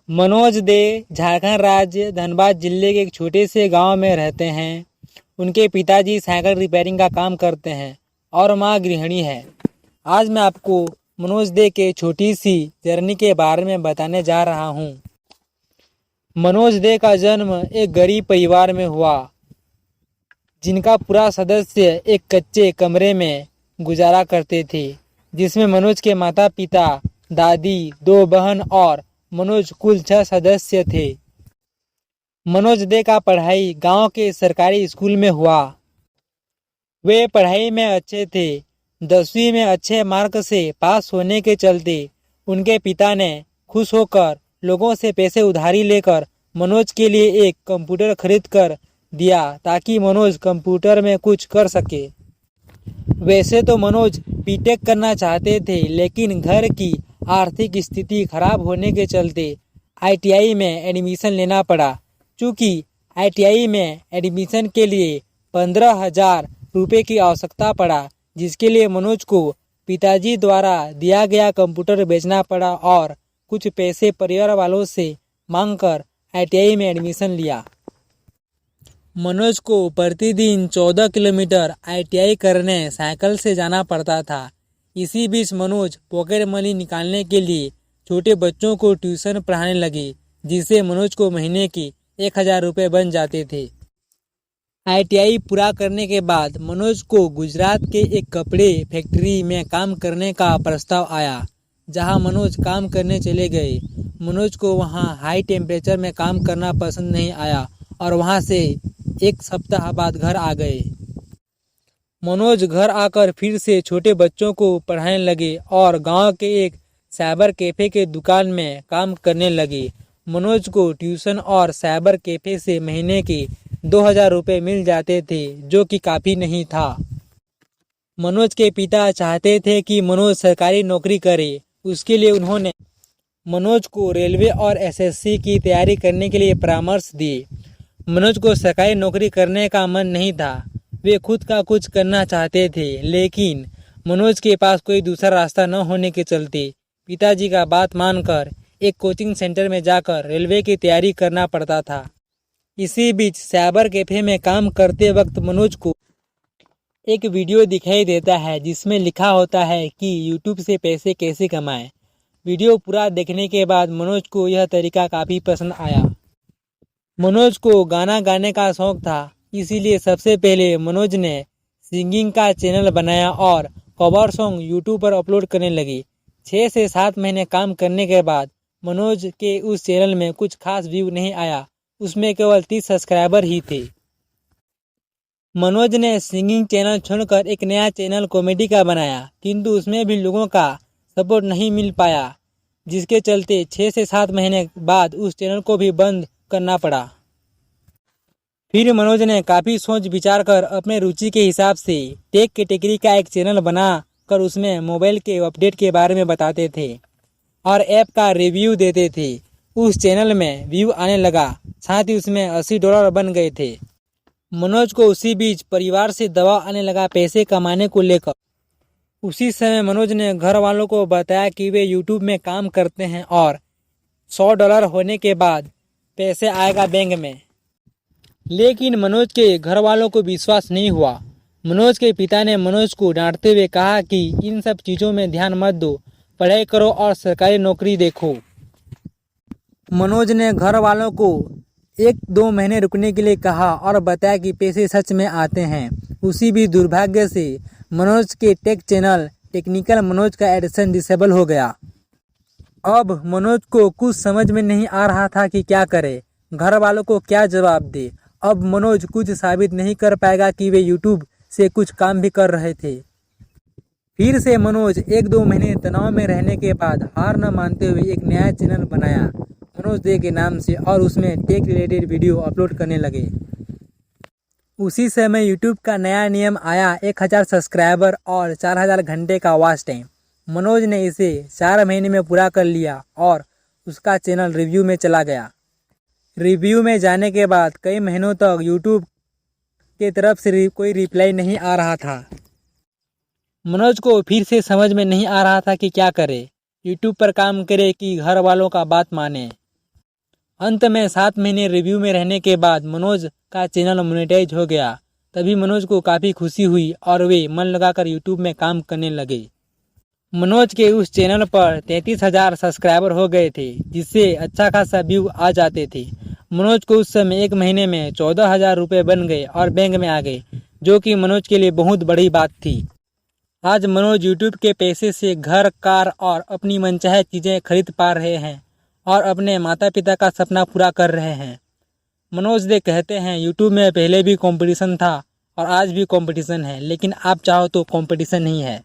मनोज दे झारखंड राज्य धनबाद जिले के एक छोटे से गांव में रहते हैं। उनके पिताजी साइकिल रिपेयरिंग का काम करते हैं और मां गृहिणी है। आज मैं आपको मनोज दे के छोटी सी जर्नी के बारे में बताने जा रहा हूं। मनोज दे का जन्म एक गरीब परिवार में हुआ, जिनका पूरा सदस्य एक कच्चे कमरे में गुजारा करते थे, जिसमें मनोज के माता पिता, दादी, 2 बहन और मनोज कुल 6 सदस्य थे। मनोज दे का पढ़ाई गांव के सरकारी स्कूल में हुआ। वे पढ़ाई में अच्छे थे। 10वीं में अच्छे मार्क से पास होने के चलते उनके पिता ने खुश होकर लोगों से पैसे उधारी लेकर मनोज के लिए एक कंप्यूटर खरीद कर दिया, ताकि मनोज कंप्यूटर में कुछ कर सके। वैसे तो मनोज बीटेक करना चाहते थे, लेकिन घर की आर्थिक स्थिति खराब होने के चलते आईटीआई में एडमिशन लेना पड़ा। चूँकि आईटीआई में एडमिशन के लिए 15,000 रुपये की आवश्यकता पड़ा, जिसके लिए मनोज को पिताजी द्वारा दिया गया कंप्यूटर बेचना पड़ा और कुछ पैसे परिवार वालों से मांगकर आईटीआई में एडमिशन लिया। मनोज को प्रतिदिन 14 किलोमीटर आईटीआई करने साइकिल से जाना पड़ता था। इसी बीच मनोज पॉकेट मनी निकालने के लिए छोटे बच्चों को ट्यूशन पढ़ाने लगे, जिससे मनोज को महीने के 1,000 रुपये बन जाते थे। आईटीआई पूरा करने के बाद मनोज को गुजरात के एक कपड़े फैक्ट्री में काम करने का प्रस्ताव आया, जहां मनोज काम करने चले गए। मनोज को वहां हाई टेम्परेचर में काम करना पसंद नहीं आया और वहां से 1 सप्ताह बाद घर आ गए। मनोज घर आकर फिर से छोटे बच्चों को पढ़ाने लगे और गांव के एक साइबर कैफे के दुकान में काम करने लगे। मनोज को ट्यूशन और साइबर कैफे से महीने के 2,000 रुपये मिल जाते थे, जो कि काफ़ी नहीं था। मनोज के पिता चाहते थे कि मनोज सरकारी नौकरी करे। उसके लिए उन्होंने मनोज को रेलवे और एसएससी की तैयारी करने के लिए परामर्श दिए। मनोज को सरकारी नौकरी करने का मन नहीं था। वे खुद का कुछ करना चाहते थे, लेकिन मनोज के पास कोई दूसरा रास्ता न होने के चलते पिताजी का बात मानकर एक कोचिंग सेंटर में जाकर रेलवे की तैयारी करना पड़ता था। इसी बीच साइबर कैफे में काम करते वक्त मनोज को एक वीडियो दिखाई देता है, जिसमें लिखा होता है कि यूट्यूब से पैसे कैसे कमाएं। वीडियो पूरा देखने के बाद मनोज को यह तरीका काफ़ी पसंद आया। मनोज को गाना गाने का शौक था, इसीलिए सबसे पहले मनोज ने सिंगिंग का चैनल बनाया और कवर सॉन्ग यूट्यूब पर अपलोड करने लगे। 6 से 7 महीने काम करने के बाद मनोज के उस चैनल में कुछ खास व्यू नहीं आया। उसमें केवल 30 सब्सक्राइबर ही थे। मनोज ने सिंगिंग चैनल छोड़कर एक नया चैनल कॉमेडी का बनाया, किंतु उसमें भी लोगों का सपोर्ट नहीं मिल पाया, जिसके चलते 6 से 7 महीने बाद उस चैनल को भी बंद करना पड़ा। फिर मनोज ने काफ़ी सोच विचार कर अपने रुचि के हिसाब से टेक कैटेगरी का एक चैनल बना कर उसमें मोबाइल के अपडेट के बारे में बताते थे और ऐप का रिव्यू देते थे। उस चैनल में व्यू आने लगा, साथ ही उसमें $80 बन गए थे। मनोज को उसी बीच परिवार से दबाव आने लगा पैसे कमाने को लेकर। उसी समय मनोज ने घर वालों को बताया कि वे यूट्यूब में काम करते हैं और $100 होने के बाद पैसे आएगा बैंक में। लेकिन मनोज के घर वालों को विश्वास नहीं हुआ। मनोज के पिता ने मनोज को डांटते हुए कहा कि इन सब चीज़ों में ध्यान मत दो, पढ़ाई करो और सरकारी नौकरी देखो। मनोज ने घर वालों को 1-2 महीने रुकने के लिए कहा और बताया कि पैसे सच में आते हैं। उसी भी दुर्भाग्य से मनोज के टेक चैनल टेक्निकल मनोज का एडिशन डिसेबल हो गया। अब मनोज को कुछ समझ में नहीं आ रहा था कि क्या करे, घर वालों को क्या जवाब दे। अब मनोज कुछ साबित नहीं कर पाएगा कि वे यूट्यूब से कुछ काम भी कर रहे थे। फिर से मनोज 1-2 महीने तनाव में रहने के बाद हार न मानते हुए एक नया चैनल बनाया मनोज दे के नाम से और उसमें टेक रिलेटेड वीडियो अपलोड करने लगे। उसी समय यूट्यूब का नया नियम आया, 1,000 सब्सक्राइबर और 4,000 घंटे का वॉच टाइम। मनोज ने इसे 4 महीने में पूरा कर लिया और उसका चैनल रिव्यू में चला गया। रिव्यू में जाने के बाद कई महीनों तक यूट्यूब के तरफ से कोई रिप्लाई नहीं आ रहा था। मनोज को फिर से समझ में नहीं आ रहा था कि क्या करे, यूट्यूब पर काम करे कि घर वालों का बात माने। अंत में 7 महीने रिव्यू में रहने के बाद मनोज का चैनल मोनेटाइज हो गया। तभी मनोज को काफ़ी खुशी हुई और वे मन लगाकर यूट्यूब में काम करने लगे। मनोज के उस चैनल पर 33,000 सब्सक्राइबर हो गए थे, जिससे अच्छा खासा व्यू आ जाते थे। मनोज को उस समय 1 महीने में 14,000 रुपये बन गए और बैंक में आ गए, जो कि मनोज के लिए बहुत बड़ी बात थी। आज मनोज यूट्यूब के पैसे से घर, कार और अपनी मनचाहे चीज़ें खरीद पा रहे हैं और अपने माता पिता का सपना पूरा कर रहे हैं। मनोज दे कहते हैं, यूट्यूब में पहले भी कंपटीशन था और आज भी कंपटीशन है, लेकिन आप चाहो तो कंपटीशन नहीं है।